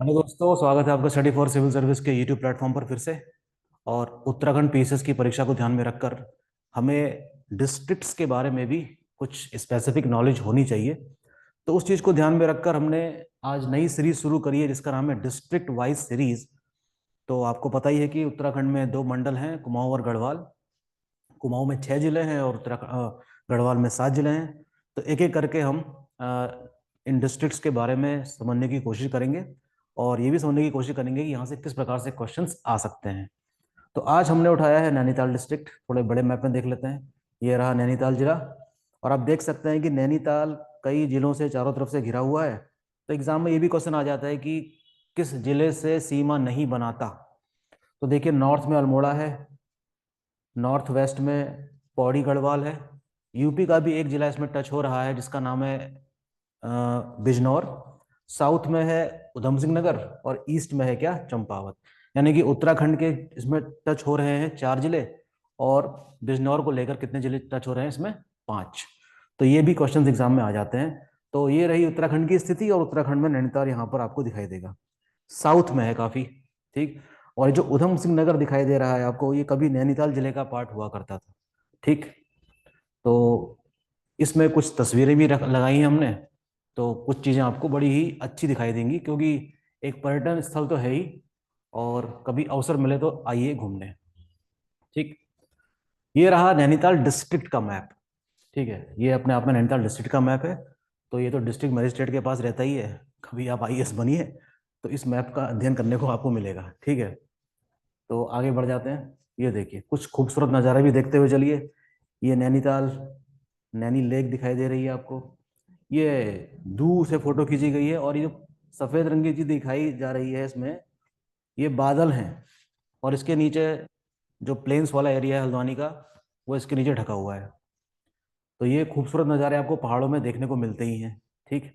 Hello दोस्तों, स्वागत है आपका स्टडी फॉर सिविल सर्विस के यूट्यूब प्लेटफॉर्म पर फिर से। और उत्तराखंड पीएसएस की परीक्षा को ध्यान में रखकर हमें डिस्ट्रिक्ट्स के बारे में भी कुछ स्पेसिफिक नॉलेज होनी चाहिए। तो उस चीज़ को ध्यान में रखकर हमने आज नई सीरीज शुरू करी है जिसका नाम है डिस्ट्रिक्ट वाइज सीरीज। तो आपको पता ही है कि उत्तराखंड में दो मंडल हैं, कुमाऊं और गढ़वाल। कुमाऊं में 6 जिले हैं और गढ़वाल में 7 जिले हैं। तो एक एक करके हम इन डिस्ट्रिक्ट्स के बारे में समझने की कोशिश करेंगे और ये भी समझने की कोशिश करेंगे कि यहाँ से किस प्रकार से क्वेश्चंस आ सकते हैं। तो आज हमने उठाया है नैनीताल डिस्ट्रिक्ट। थोड़े बड़े मैप में देख लेते हैं। ये रहा नैनीताल जिला। और आप देख सकते हैं कि नैनीताल कई जिलों से चारों तरफ से घिरा हुआ है। तो एग्जाम में ये भी क्वेश्चन आ जाता है कि किस जिले से सीमा नहीं बनाता। तो देखिए, नॉर्थ में अल्मोड़ा है, नॉर्थ वेस्ट में पौड़ी गढ़वाल है। यूपी का भी एक जिला इसमें टच हो रहा है जिसका नाम है बिजनौर। साउथ में है उधम सिंह नगर और ईस्ट में है क्या, चंपावत। यानी कि उत्तराखंड के इसमें टच हो रहे हैं 4 जिले। और बिजनौर को लेकर कितने जिले टच हो रहे हैं इसमें, 5। तो ये भी क्वेश्चन एग्जाम में आ जाते हैं। तो ये रही उत्तराखंड की स्थिति और उत्तराखंड में नैनीताल यहाँ पर आपको दिखाई देगा, साउथ में है काफी। ठीक। और ये जो उधम सिंह नगर दिखाई दे रहा है आपको, ये कभी नैनीताल जिले का पार्ट हुआ करता था। ठीक। तो इसमें कुछ तस्वीरें भी रख लगाई हैं हमने। तो कुछ चीजें आपको बड़ी ही अच्छी दिखाई देंगी क्योंकि एक पर्यटन स्थल तो है ही। और कभी अवसर मिले तो आइए घूमने। ठीक। ये रहा नैनीताल डिस्ट्रिक्ट का मैप। ठीक है, ये अपने आप में नैनीताल डिस्ट्रिक्ट का मैप है। तो ये तो डिस्ट्रिक्ट मजिस्ट्रेट के पास रहता ही है। कभी आप आईएएस बनिए तो इस मैप का अध्ययन करने को आपको मिलेगा। ठीक है। तो आगे बढ़ जाते हैं। ये देखिए, कुछ खूबसूरत नज़ारा भी देखते हुए चलिए। ये नैनीताल, नैनी लेक दिखाई दे रही है आपको। ये दूर से फोटो खींची गई है और ये जो सफेद रंग की चीज दिखाई जा रही है इसमें, ये बादल हैं। और इसके नीचे जो प्लेन्स वाला एरिया है हल्द्वानी का, वो इसके नीचे ढका हुआ है। तो ये खूबसूरत नज़ारे आपको पहाड़ों में देखने को मिलते ही हैं। ठीक।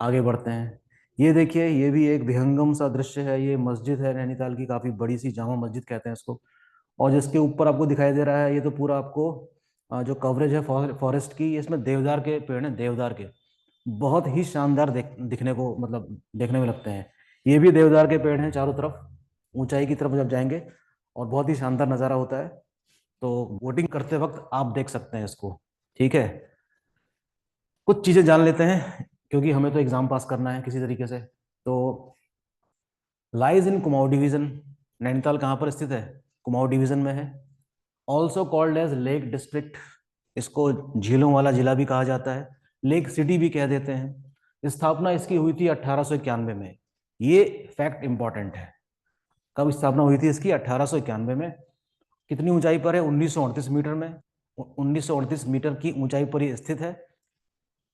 आगे बढ़ते हैं। ये देखिए, ये भी एक विहंगम सा दृश्य है। ये मस्जिद है नैनीताल की, काफी बड़ी सी जामा मस्जिद कहते हैं इसको। और जिसके ऊपर आपको दिखाई दे रहा है, ये तो पूरा आपको जो कवरेज है फॉरेस्ट की, इसमें देवदार के पेड़ हैं, देवदार के। बहुत ही शानदार दिखने को, मतलब देखने में लगते हैं। ये भी देवदार के पेड़ हैं चारों तरफ, ऊंचाई की तरफ जब जाएंगे। और बहुत ही शानदार नज़ारा होता है। तो बोटिंग करते वक्त आप देख सकते हैं इसको। ठीक है। कुछ चीज़ें जान लेते हैं क्योंकि हमें तो एग्जाम पास करना है किसी तरीके से। तो lies in Kumaon division. Nainital कहाँ पर स्थित है, कुमाऊं डिवीजन में है। Also called as lake district. इसको झीलों वाला जिला भी कहा जाता है, लेक सिटी भी कह देते हैं। स्थापना इसकी हुई थी 1891 में। ये फैक्ट इंपॉर्टेंट है। कब स्थापना हुई थी इसकी, 1891 में। कितनी ऊंचाई पर है, 1938 मीटर में। 1938 मीटर की ऊंचाई पर ये स्थित है।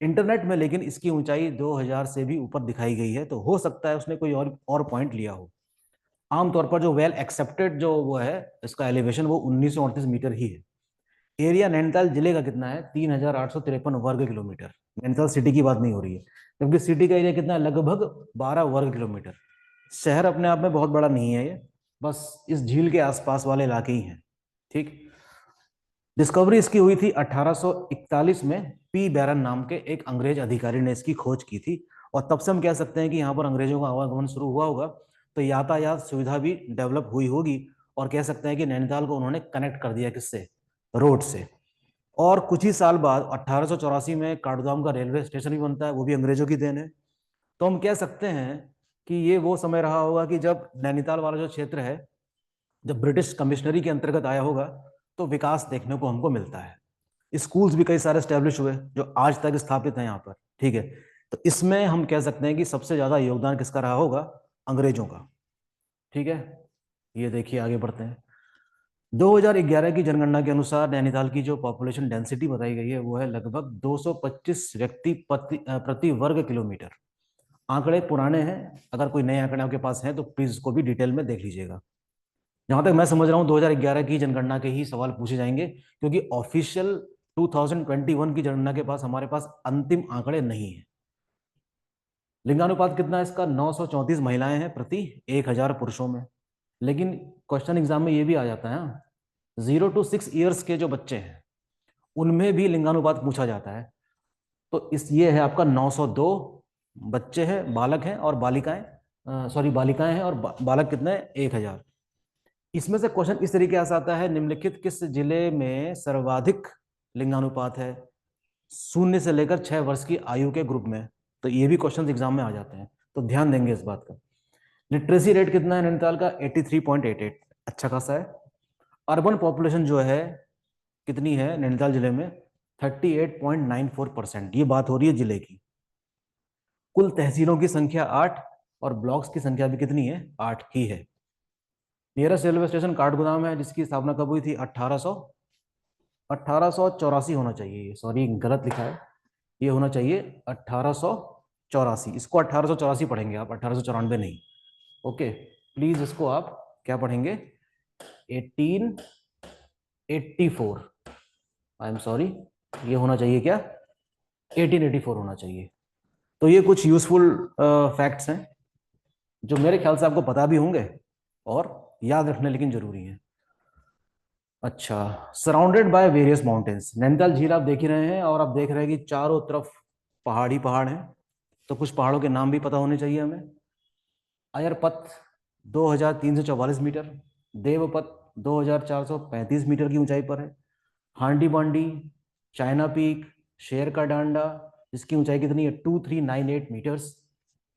इंटरनेट में लेकिन इसकी ऊंचाई 2000 से भी ऊपर दिखाई गई है, तो हो सकता है उसने कोई और पॉइंट लिया हो। आमतौर पर जो वेल एक्सेप्टेड जो वो है, इसका एलिवेशन वो 1938 मीटर ही है। एरिया नैनीताल जिले का कितना है, 3853 वर्ग किलोमीटर। नैनीताल सिटी की बात नहीं हो रही है, क्योंकि सिटी का एरिया कितना है, लगभग 12 वर्ग किलोमीटर। शहर अपने आप में बहुत बड़ा नहीं है ये, बस इस झील के आसपास वाले इलाके ही हैं। ठीक। डिस्कवरी इसकी हुई थी 1841 में। पी बैरन नाम के एक अंग्रेज अधिकारी ने इसकी खोज की थी। और तब से हम कह सकते हैं कि यहाँ पर अंग्रेजों का आवागमन शुरू हुआ होगा। तो यातायात सुविधा भी डेवलप हुई होगी। और कह सकते हैं कि नैनीताल को उन्होंने कनेक्ट कर दिया, किससे, रोड से। और कुछ ही साल बाद 1884 में काठगोदाम का रेलवे स्टेशन भी बनता है, वो भी अंग्रेजों की देन है। तो हम कह सकते हैं कि ये वो समय रहा होगा कि जब नैनीताल वाला जो क्षेत्र है, जब ब्रिटिश कमिश्नरी के अंतर्गत आया होगा, तो विकास देखने को हमको मिलता है। स्कूल्स भी कई सारे स्टैब्लिश हुए जो आज तक स्थापित हैं यहाँ पर। ठीक है। तो इसमें हम कह सकते हैं कि सबसे ज्यादा योगदान किसका रहा होगा, अंग्रेजों का। ठीक है। ये देखिए, आगे बढ़ते हैं। 2011 की जनगणना के अनुसार नैनीताल की जो पॉपुलेशन डेंसिटी बताई गई है वो है लगभग 225 व्यक्ति प्रति वर्ग किलोमीटर। आंकड़े पुराने हैं, अगर कोई नए आंकड़े आपके पास हैं तो प्लीज इसको भी डिटेल में देख लीजिएगा। जहां तक मैं समझ रहा हूँ 2011 की जनगणना के ही सवाल पूछे जाएंगे, क्योंकि ऑफिशियल 2021 की जनगणना के पास हमारे पास अंतिम आंकड़े नहीं है। लिंगानुपात कितना है इसका, 934 महिलाएं हैं प्रति 1000 पुरुषों में। लेकिन क्वेश्चन एग्जाम में ये भी आ जाता है, 0 to 6 ईयर्स के जो बच्चे हैं उनमें भी लिंगानुपात पूछा जाता है। तो इस ये है आपका 902 बच्चे हैं, बालक हैं और बालिकाएं। सॉरी बालिकाएं हैं और बालक कितने हैं, 1000। इसमें से क्वेश्चन इस तरीके से आता है, निम्नलिखित किस जिले में सर्वाधिक लिंगानुपात है 0 से लेकर 6 वर्ष की आयु के ग्रुप में। तो ये भी क्वेश्चन एग्जाम में आ जाते हैं, तो ध्यान देंगे इस बात का। लिटरेसी रेट कितना है नैनीताल का, 83.88, अच्छा खासा है। अर्बन पॉपुलेशन जो है कितनी है नैनीताल जिले में, 38.94%। ये बात हो रही है जिले की। कुल तहसीलों की संख्या 8 और ब्लॉक्स की संख्या भी कितनी है, 8 ही है। नियरेस्ट रेलवे स्टेशन काठगोदाम है, जिसकी स्थापना कब हुई थी, 1884 होना चाहिए, सॉरी गलत लिखा है, ये होना चाहिए 1884। इसको 1884 पढ़ेंगे आप, 1894 नहीं। ओके, प्लीज इसको आप क्या पढ़ेंगे, 1884। आई एम सॉरी, ये होना चाहिए क्या, 1884 होना चाहिए। तो ये कुछ यूजफुल फैक्ट्स हैं जो मेरे ख्याल से आपको पता भी होंगे और याद रखने लेकिन जरूरी है। अच्छा, surrounded by various mountains, Nainital झील आप देख ही रहे हैं और आप देख रहे हैं कि चारों तरफ पहाड़ ही पहाड़ हैं। तो कुछ पहाड़ों के नाम भी पता होने चाहिए हमें। अयरपथ 2344 मीटर, देवपथ 2435 मीटर की ऊंचाई पर है। हांडी बांडी, चाइना पीक, शेर का डांडा, जिसकी ऊंचाई कितनी है, 2398 मीटर्स।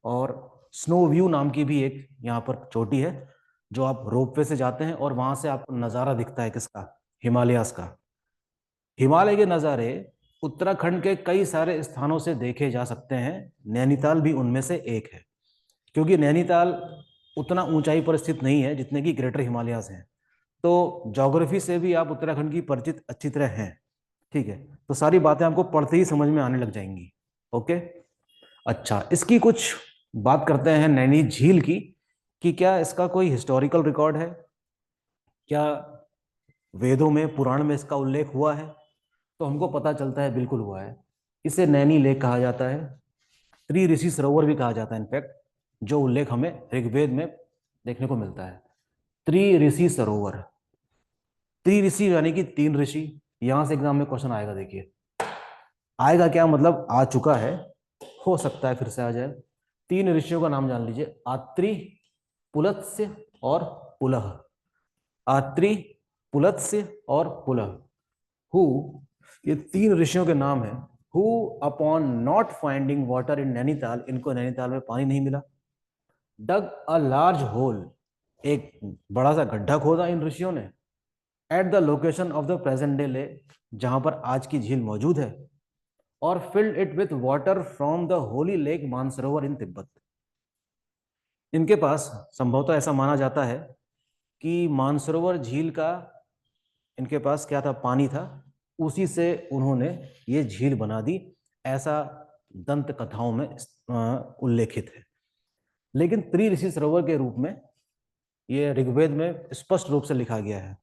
और स्नो व्यू नाम की भी एक यहाँ पर चोटी है, जो आप रोपवे से जाते हैं और वहां से आपको नज़ारा दिखता है किसका, हिमालयास का। हिमालय के नज़ारे उत्तराखंड के कई सारे स्थानों से देखे जा सकते हैं, नैनीताल भी उनमें से एक है। क्योंकि नैनीताल उतना ऊंचाई पर स्थित नहीं है जितने की ग्रेटर हिमालयास हैं, तो ज्योग्राफी से भी आप उत्तराखंड की परिचित अच्छी तरह हैं। ठीक है, तो सारी बातें आपको पढ़ते ही समझ में आने लग जाएंगी। ओके, अच्छा, इसकी कुछ बात करते हैं नैनी झील की, कि क्या इसका कोई हिस्टोरिकल रिकॉर्ड है, क्या वेदों में पुराण में इसका उल्लेख हुआ है। तो हमको पता चलता है बिल्कुल हुआ है। इसे नैनी लेक कहा जाता है, त्रि ऋषि सरोवर भी कहा जाता है इनफैक्ट, जो उल्लेख हमें ऋग्वेद में देखने को मिलता है। त्रि ऋषि सरोवर, त्रि ऋषि यानी कि 3 ऋषि। यहां से एग्जाम में क्वेश्चन आएगा, देखिए आएगा क्या, मतलब आ चुका है, हो सकता है फिर से आ जाए। 3 ऋषियों का नाम जान लीजिए, आत्रि, पुलत्स्य और पुलह। आत्रि, पुलत्स्य और पुलह। हु, ये 3 ऋषियों के नाम है। Who upon not finding water in Nainital, इनको नैनीताल में पानी नहीं मिला, डग अ लार्ज होल, एक बड़ा सा गड्ढा खोदा इन ऋषियों ने, at the location of the present day lake, जहां पर आज की झील मौजूद है, और filled it with water from the holy lake Mansarovar in Tibet. इनके पास संभवतः ऐसा माना जाता है कि मानसरोवर झील का इनके पास क्या था, पानी था, उसी से उन्होंने ये झील बना दी, ऐसा दंत कथाओं में उल्लेखित है। लेकिन त्रि ऋषि सरोवर के रूप में ये ऋग्वेद में स्पष्ट रूप से लिखा गया है।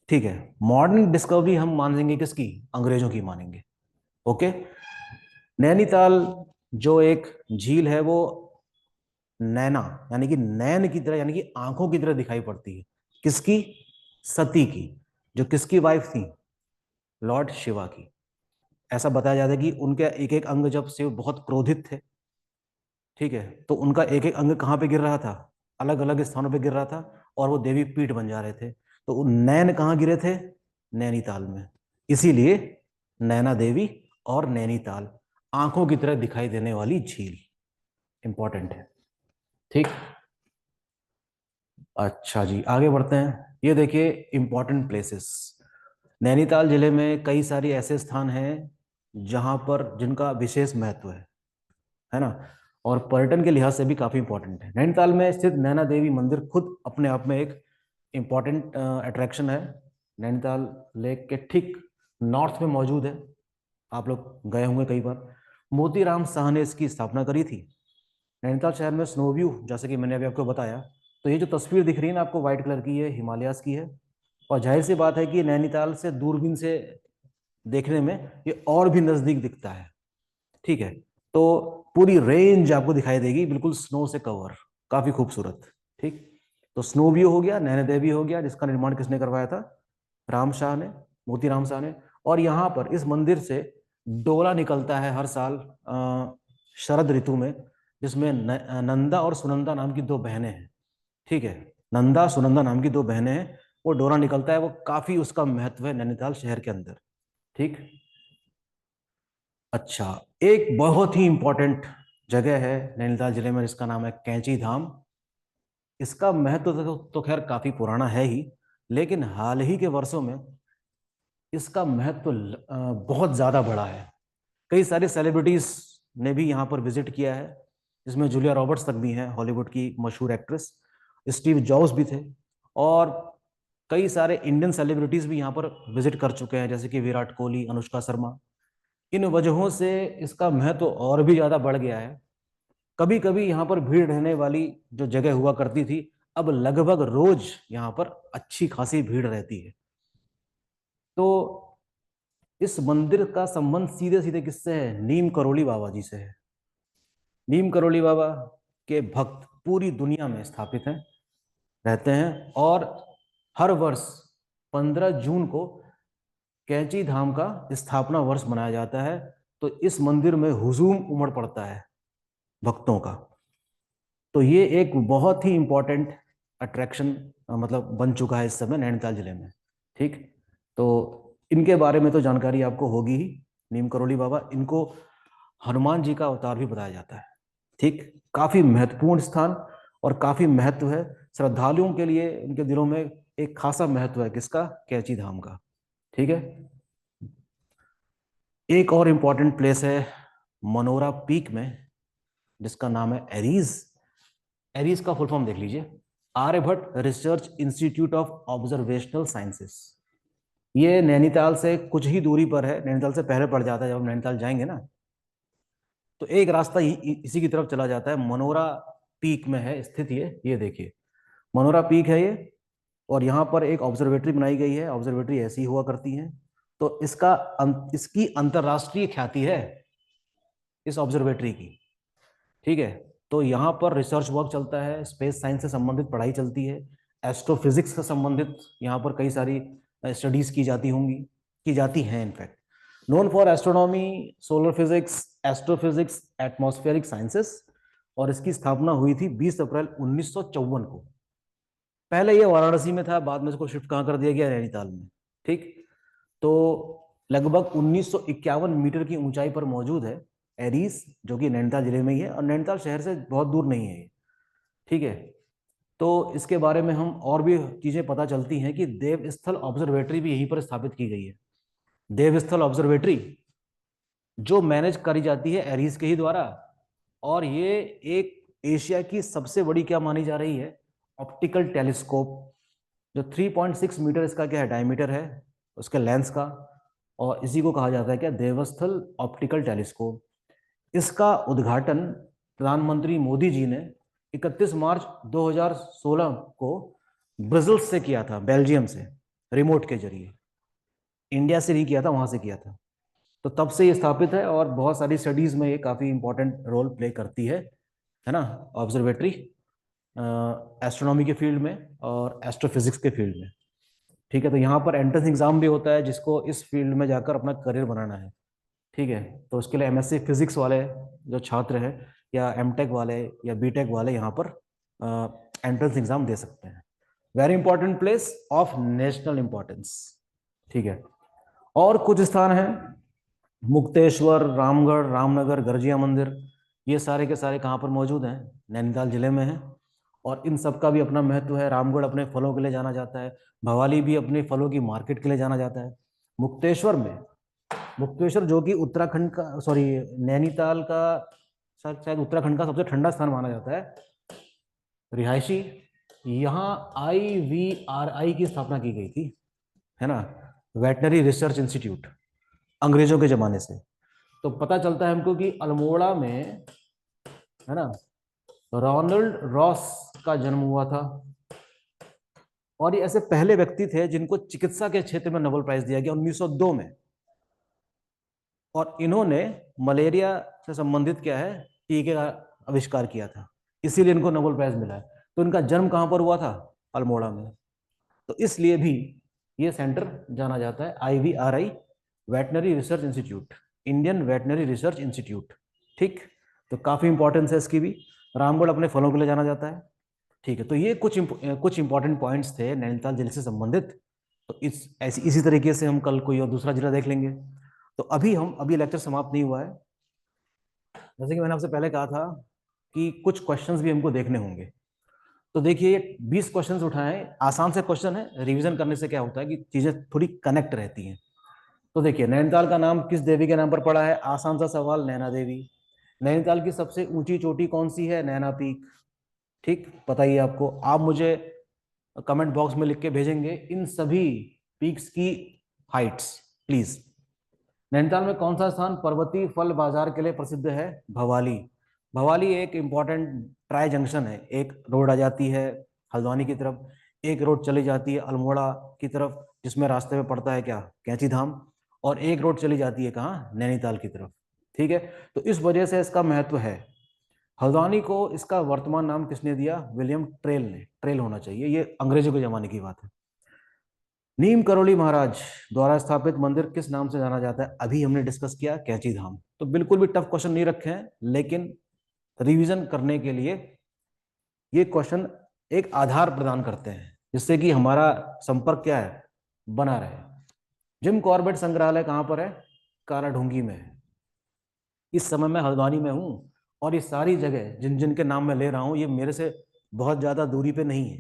ठीक है, मॉडर्न डिस्कवरी हम मानेंगे किसकी, अंग्रेजों की मानेंगे। ओके, नैनीताल जो एक झील है वो नैना यानी कि नैन की तरह, यानी कि आंखों की तरह दिखाई पड़ती है, किसकी, सती की, जो किसकी वाइफ थी, लॉर्ड शिवा की। ऐसा बताया जाता है कि उनके एक एक अंग, जब शिव बहुत क्रोधित थे, ठीक है, तो उनका एक एक अंग कहाँ पे गिर रहा था, अलग अलग स्थानों पे गिर रहा था, और वो देवी पीठ बन जा रहे थे। तो नैन कहाँ गिरे थे, नैनीताल में। इसीलिए नैना देवी और नैनीताल, आंखों की तरह दिखाई देने वाली झील, इंपॉर्टेंट है। ठीक, अच्छा जी, आगे बढ़ते हैं। ये देखिए इंपॉर्टेंट प्लेसेस, नैनीताल जिले में कई सारे ऐसे स्थान हैं जहां पर जिनका विशेष महत्व है ना, और पर्यटन के लिहाज से भी काफी इंपॉर्टेंट है। नैनीताल में स्थित नैना देवी मंदिर खुद अपने आप में एक इंपॉर्टेंट अट्रैक्शन है। नैनीताल लेक के ठीक नॉर्थ में मौजूद है, आप लोग गए होंगे कई बार। मोतीराम शाह ने इसकी स्थापना करी थी। नैनीताल शहर में स्नो व्यू, जैसे कि मैंने अभी आपको बताया, तो ये जो तस्वीर दिख रही है ना आपको व्हाइट कलर की, ये हिमालयास की है। और जाहिर सी बात है कि नैनीताल से दूरबीन से देखने में ये और भी नजदीक दिखता है। ठीक है, तो पूरी रेंज आपको दिखाई देगी, बिल्कुल स्नो से कवर, काफी खूबसूरत। ठीक, तो स्नो व्यू हो गया, नैना देवी हो गया, जिसका निर्माण किसने करवाया था, राम शाह ने, मोती राम शाह ने। और यहाँ पर इस मंदिर से डोला निकलता है हर साल शरद ऋतु में, जिसमें नंदा और सुनंदा नाम की दो बहनें हैं। ठीक है, नंदा सुनंदा नाम की दो बहनें हैं। वो डोरा निकलता है, वो काफी उसका महत्व है नैनीताल शहर के अंदर। ठीक। अच्छा, एक बहुत ही इंपॉर्टेंट जगह है नैनीताल जिले में जिसका नाम है कैंची धाम। इसका महत्व तो खैर काफी पुराना है ही, लेकिन हाल ही के वर्षों में इसका महत्व बहुत ज्यादा बढ़ा है। कई सारे सेलिब्रिटीज ने भी यहाँ पर विजिट किया है, जिसमें जूलिया रॉबर्ट्स तक भी हैं, हॉलीवुड की मशहूर एक्ट्रेस। स्टीव जॉब्स भी थे, और कई सारे इंडियन सेलिब्रिटीज भी यहाँ पर विजिट कर चुके हैं, जैसे कि विराट कोहली, अनुष्का शर्मा। इन वजहों से इसका महत्व और भी ज्यादा बढ़ गया है। कभी कभी यहाँ पर भीड़ रहने वाली जो जगह हुआ करती थी, अब लगभग रोज यहाँ पर अच्छी खासी भीड़ रहती है। तो इस मंदिर का संबंध सीधे सीधे किससे है? नीम करोली बाबा जी से है। नीम करोली बाबा के भक्त पूरी दुनिया में स्थापित हैं, रहते हैं, और हर वर्ष 15 जून को कैंची धाम का स्थापना वर्ष मनाया जाता है। तो इस मंदिर में हुजूम उमड़ पड़ता है भक्तों का। तो ये एक बहुत ही इंपॉर्टेंट अट्रैक्शन मतलब बन चुका है इस समय नैनीताल जिले में। ठीक। तो इनके बारे में तो जानकारी आपको होगी ही। नीम करोली बाबा, इनको हनुमान जी का अवतार भी बताया जाता है। ठीक। काफी महत्वपूर्ण स्थान और काफी महत्व है श्रद्धालुओं के लिए, उनके दिलों में एक खासा महत्व है किसका? कैंची धाम का। ठीक है। एक और इंपॉर्टेंट प्लेस है मनोरा पीक में, जिसका नाम है एरीज। एरीज का फुल फॉर्म देख लीजिए, Aryabhatta research institute of observational sciences. ये नैनीताल से कुछ ही दूरी पर है, नैनीताल से पहले पड़ जाता है। जब हम नैनीताल जाएंगे ना, तो एक रास्ता इसी की तरफ चला जाता है। मनोरा पीक में है स्थित ये देखिए, मनोरा पीक है ये। और यहाँ पर एक ऑब्जर्वेटरी बनाई गई है। ऑब्जर्वेटरी ऐसी हुआ करती है। तो इसकी अंतरराष्ट्रीय ख्याति है इस ऑब्जर्वेटरी की। ठीक है। तो यहाँ पर रिसर्च वर्क चलता है, स्पेस साइंस से संबंधित पढ़ाई चलती है, एस्ट्रोफिजिक्स से संबंधित यहाँ पर कई सारी स्टडीज की जाती होंगी, की जाती हैं in fact. Known for astronomy, solar physics, astrophysics, atmospheric sciences. और इसकी स्थापना हुई थी 20 अप्रैल 1954 को। पहले ये वाराणसी में था, बाद में इसको शिफ्ट कहाँ कर दिया गया? नैनीताल में। ठीक। तो लगभग 1951 मीटर की ऊंचाई पर मौजूद है एरीज, जो कि नैनीताल जिले में ही है, और नैनीताल शहर से बहुत दूर नहीं है ये। ठीक है। तो इसके बारे में हम और भी चीजें पता चलती हैं कि देवस्थल ऑब्जर्वेटरी भी यहीं पर स्थापित की गई है। देवस्थल ऑब्जर्वेटरी जो मैनेज करी जाती है एरीज के ही द्वारा, और ये एक एशिया की सबसे बड़ी क्या मानी जा रही है? ऑप्टिकल टेलीस्कोप, जो 3.6 मीटर इसका क्या है? डायमीटर है उसके लेंस का। और इसी को कहा जाता है क्या? देवस्थल ऑप्टिकल टेलीस्कोप। इसका उद्घाटन प्रधानमंत्री मोदी जी ने 31 मार्च 2016 को ब्राजील से किया था, बेल्जियम से, रिमोट के जरिए। इंडिया से नहीं किया था, वहां से किया था। तो तब से ये स्थापित है, और बहुत सारी स्टडीज में ये काफी इंपॉर्टेंट रोल प्ले करती है ना, ऑब्जर्वेटरी, एस्ट्रोनॉमी के फील्ड में और एस्ट्रोफिजिक्स के फील्ड में। ठीक है। तो यहाँ पर एंट्रेंस एग्जाम भी होता है, जिसको इस फील्ड में जाकर अपना करियर बनाना है। ठीक है। तो उसके लिए एमएससी फिजिक्स वाले जो छात्र हैं, या एमटेक वाले या बीटेक वाले यहाँ पर एंट्रेंस एग्जाम दे सकते हैं। Very important place of national importance. ठीक है। और कुछ स्थान हैं, मुक्तेश्वर, रामगढ़, रामनगर, गर्जिया मंदिर। ये सारे के सारे कहाँ पर मौजूद हैं? नैनीताल जिले में है। और इन सब का भी अपना महत्व है। रामगढ़ अपने फलों के लिए जाना जाता है, भवाली भी अपने फलों की मार्केट के लिए जाना जाता है। मुक्तेश्वर में, मुक्तेश्वर जो कि उत्तराखंड का, सॉरी, नैनीताल का, शायद उत्तराखंड का सबसे ठंडा स्थान माना जाता है, रिहायशी। यहाँ IVRI की स्थापना की गई थी, है ना, वेटनरी रिसर्च इंस्टीट्यूट, अंग्रेजों के जमाने से। तो पता चलता है हमको कि अल्मोड़ा में, है ना, रोनाल्ड रॉस का जन्म हुआ था। और ये ऐसे पहले व्यक्ति थे जिनको चिकित्सा के क्षेत्र में नोबेल प्राइज दिया गया 1902 में। और इन्होंने मलेरिया से संबंधित क्या है, टीके का आविष्कार किया था, इसीलिए इनको नोबेल प्राइज मिला है। तो इनका जन्म कहां पर हुआ था? अल्मोड़ा में। तो इसलिए भी ये सेंटर जाना जाता है IVRI, veterinary research institute, Indian veterinary research institute. ठीक। तो काफी इंपॉर्टेंस है इसकी भी। रामगढ़ अपने फलों के लिए जाना जाता है। ठीक है, तो ये कुछ इंपॉर्टेंट पॉइंट्स थे नैनीताल जिले से संबंधित। तो इसी तरीके से हम कल कोई और दूसरा जिला देख लेंगे। तो अभी लेक्चर समाप्त नहीं हुआ है। जैसे कि मैंने आपसे पहले कहा था कि कुछ क्वेश्चंस भी हमको देखने होंगे। तो देखिए, ये 20 क्वेश्चंस उठाए, आसान से क्वेश्चन है। रिवीजन करने से क्या होता है कि चीजें थोड़ी कनेक्ट रहती हैं। तो देखिए, नैनीताल का नाम किस देवी के नाम पर पड़ा है? आसान सा सवाल, नैना देवी। नैनीताल की सबसे ऊंची चोटी कौन सी है? नैना पीक। ठीक, बताइए आपको। आप मुझे कमेंट बॉक्स में लिख के भेजेंगे इन सभी पीक्स की हाइट्स, प्लीज। नैनीताल में कौन सा स्थान पर्वतीय फल बाजार के लिए प्रसिद्ध है? भवाली। भवाली एक इंपॉर्टेंट ट्राई जंक्शन है। एक रोड आ जाती है हल्द्वानी की तरफ, एक रोड चली जाती है अल्मोड़ा की तरफ, जिसमें रास्ते में पड़ता है क्या? कैंची धाम। और एक रोड चली जाती है कहाँ? नैनीताल की तरफ। ठीक है, तो इस वजह से इसका महत्व है। हल्द्वानी को इसका वर्तमान नाम किसने दिया? विलियम ट्रेल ने। ट्रेल होना चाहिए, ये अंग्रेजों के जमाने की बात है। नीम करोली महाराज द्वारा स्थापित मंदिर किस नाम से जाना जाता है? अभी हमने डिस्कस किया, कैंची धाम। तो बिल्कुल भी टफ क्वेश्चन नहीं रखे हैं, लेकिन रिवीजन करने के लिए ये क्वेश्चन एक आधार प्रदान करते हैं, जिससे कि हमारा संपर्क क्या है? बना रहे। जिम कॉर्बेट संग्रहालय कहां पर है? कालाढूंगी में है। इस समय मैं हल्द्वानी में हूं, और ये सारी जगह जिन जिन के नाम मैं ले रहा हूं, ये मेरे से बहुत ज्यादा दूरी पे नहीं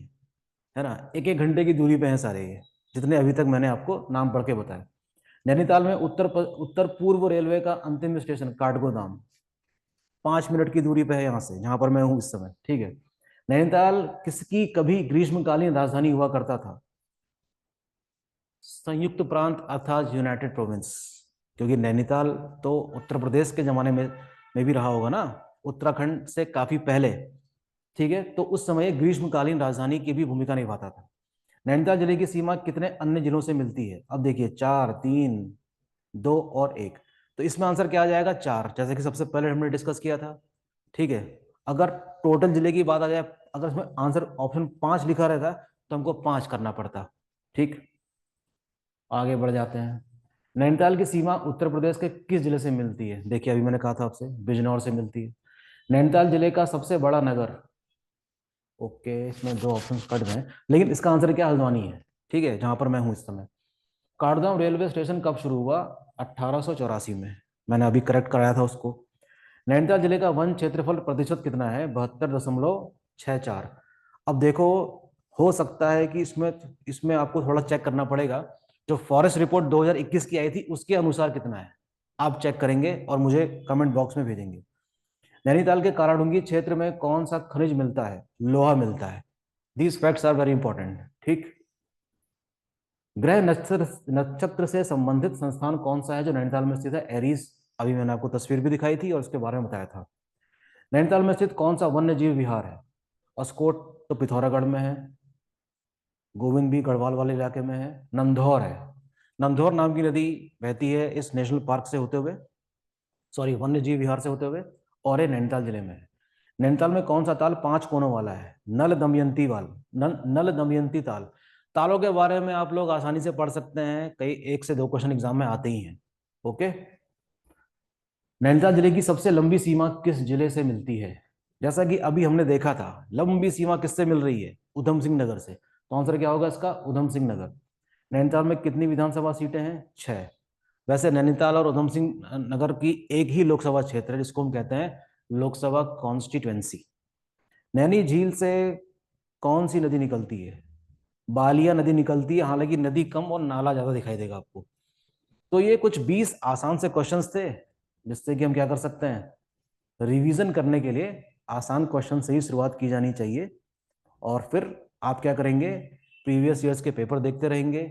है ना? एक एक घंटे की दूरी पे हैं सारे ये, जितने अभी तक मैंने आपको नाम पढ़ के बताया। नैनीताल में उत्तर पूर्व रेलवे का अंतिम स्टेशन काठगोदाम, 5 मिनट की दूरी पे है यहाँ से, जहां पर मैं हूँ इस समय। ठीक है, नैनीताल किसकी कभी ग्रीष्मकालीन राजधानी हुआ करता था? संयुक्त प्रांत अर्थात यूनाइटेड प्रोविंस। क्योंकि नैनीताल तो उत्तर प्रदेश के जमाने में भी रहा होगा ना, उत्तराखंड से काफी पहले। ठीक है, तो उस समय ग्रीष्मकालीन राजधानी की भी भूमिका निभाता था। नैनीताल जिले की सीमा कितने अन्य जिलों से मिलती है? अब देखिए, 4, 3, 2 और 1। तो इसमें आंसर क्या आ जाएगा? 4, जैसे कि सबसे पहले हमने डिस्कस किया था। ठीक है, अगर टोटल जिले की बात आ जाए, अगर इसमें आंसर ऑप्शन 5 लिखा रहता तो हमको 5 करना पड़ता। ठीक, आगे बढ़ जाते हैं। नैनीताल की सीमा उत्तर प्रदेश के किस जिले से मिलती है? देखिए, अभी मैंने कहा था आपसे, बिजनौर से मिलती है। नैनीताल जिले का सबसे बड़ा नगर। ओके, इसमें 2 ऑप्शन कट गए, लेकिन इसका आंसर क्या? हल्द्वानी है। ठीक है, जहां पर मैं हूं इस समय। कारदाम रेलवे स्टेशन कब शुरू हुआ? 1884 में। मैंने अभी करेक्ट कराया था उसको। नैनीताल जिले का वन क्षेत्रफल प्रतिशत कितना है? 72.64। अब देखो, हो सकता है कि इसमें इसमें आपको थोड़ा चेक करना पड़ेगा। जो फॉरेस्ट रिपोर्ट 2021 की आई थी, उसके अनुसार कितना है, आप चेक करेंगे और मुझे कमेंट बॉक्स में भेजेंगे। नैनीताल के काराडूंगी क्षेत्र में कौन सा खनिज मिलता है? लोहा मिलता है। These facts are very important. ठीक, ग्रह नक्षत्र नक्षत्र से संबंधित संस्थान कौन सा है जो नैनीताल में स्थित है? एरीज। अभी मैंने आपको तस्वीर भी दिखाई थी और उसके बारे में बताया था। नैनीताल में स्थित कौन सा वन्य जीव विहार है? अस्कोट तो पिथौरागढ़ में है, गोविंद भी गढ़वाल वाले इलाके में है, नंधौर है। नंधौर नाम की नदी बहती है इस नेशनल पार्क से होते हुए, सॉरी, वन्य जीव विहार से होते हुए, और ये नैनीताल जिले में है। नैनीताल में कौन सा ताल 5 कोनों वाला है? नल दमयंती नल दमयंती ताल। तालों के बारे में आप लोग आसानी से पढ़ सकते हैं, कई 1 से 2 क्वेश्चन एग्जाम में आते ही हैं। ओके, नैनीताल जिले की सबसे लंबी सीमा किस जिले से मिलती है? जैसा कि अभी हमने देखा था, लंबी सीमा किससे मिल रही है? उधम सिंह नगर से। तो आंसर क्या होगा इसका? उधम सिंह नगर। नैनीताल में कितनी विधानसभा सीटें हैं? 6। वैसे नैनीताल और उधम सिंह नगर की एक ही लोकसभा क्षेत्र है, जिसको हम कहते हैं लोकसभा कॉन्स्टिट्युएंसी। नैनी झील से कौन सी नदी निकलती है? बालिया नदी निकलती है, हालांकि नदी कम और नाला ज्यादा दिखाई देगा आपको। तो ये कुछ 20 आसान से क्वेश्चंस थे, जिससे कि हम क्या कर सकते हैं, रिवीजन करने के लिए आसान क्वेश्चन से ही शुरुआत की जानी चाहिए। और फिर आप क्या करेंगे, प्रीवियस ईयर्स के पेपर देखते रहेंगे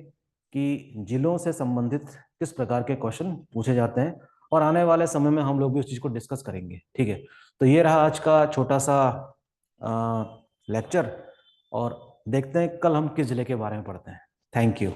कि जिलों से संबंधित किस प्रकार के क्वेश्चन पूछे जाते हैं, और आने वाले समय में हम लोग भी उस चीज को डिस्कस करेंगे। ठीक है, तो ये रहा आज का छोटा सा लेक्चर, और देखते हैं कल हम किस जिले के बारे में पढ़ते हैं। Thank you.